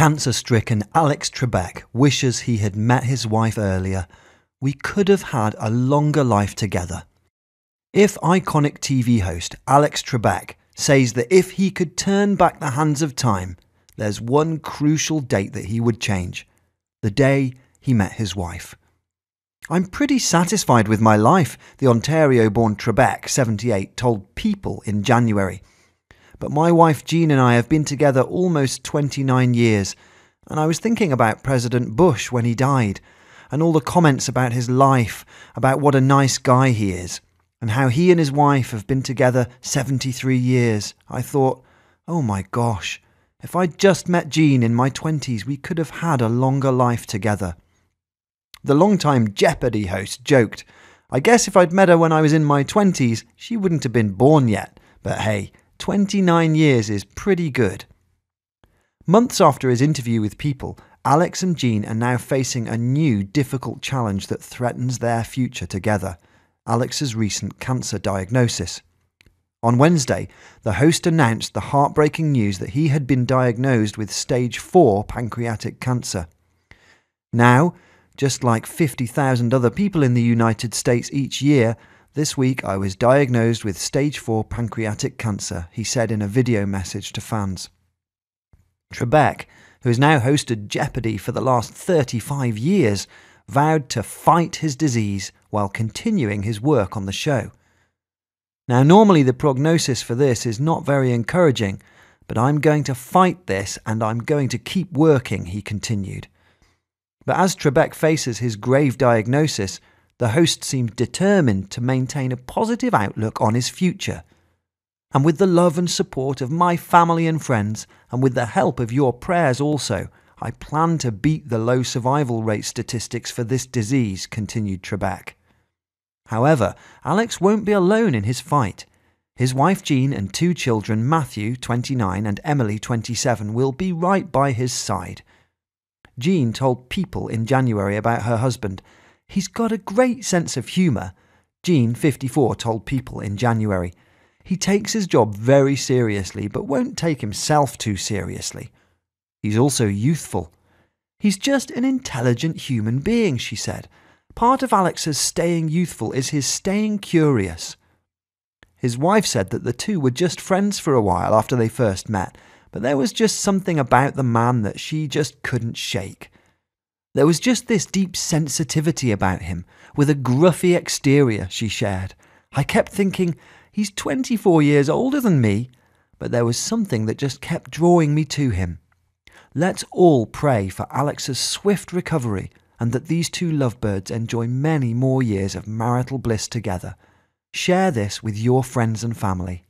Cancer-stricken Alex Trebek wishes he had met his wife earlier. We could have had a longer life together. If iconic TV host Alex Trebek says that if he could turn back the hands of time, there's one crucial date that he would change: the day he met his wife. "I'm pretty satisfied with my life," the Ontario-born Trebek, 78, told People in January. "But my wife Jean and I have been together almost 29 years, and I was thinking about President Bush when he died, and all the comments about his life, about what a nice guy he is, and how he and his wife have been together 73 years. I thought, oh my gosh, if I'd just met Jean in my 20s, we could have had a longer life together." The longtime Jeopardy host joked, "I guess if I'd met her when I was in my 20s, she wouldn't have been born yet. But hey, 29 years is pretty good." Months after his interview with People, Alex and Jean are now facing a new difficult challenge that threatens their future together: Alex's recent cancer diagnosis. On Wednesday, the host announced the heartbreaking news that he had been diagnosed with stage 4 pancreatic cancer. "Now, just like 50,000 other people in the United States each year, this week I was diagnosed with stage 4 pancreatic cancer," he said in a video message to fans. Trebek, who has now hosted Jeopardy for the last 35 years, vowed to fight his disease while continuing his work on the show. "Now, normally the prognosis for this is not very encouraging, but I'm going to fight this and I'm going to keep working," he continued. But as Trebek faces his grave diagnosis, the host seemed determined to maintain a positive outlook on his future. "And with the love and support of my family and friends, and with the help of your prayers also, I plan to beat the low survival rate statistics for this disease," continued Trebek. However, Alex won't be alone in his fight. His wife Jean and 2 children, Matthew, 29, and Emily, 27, will be right by his side. Jean told People in January about her husband, "He's got a great sense of humour." Jean, 54, told People in January, "He takes his job very seriously, but won't take himself too seriously. He's also youthful. He's just an intelligent human being," she said. "Part of Alex's staying youthful is his staying curious." His wife said that the two were just friends for a while after they first met, but there was just something about the man that she just couldn't shake. "There was just this deep sensitivity about him, with a gruffy exterior," she shared. "I kept thinking, he's 24 years older than me, but there was something that just kept drawing me to him." Let's all pray for Alex's swift recovery and that these 2 lovebirds enjoy many more years of marital bliss together. Share this with your friends and family.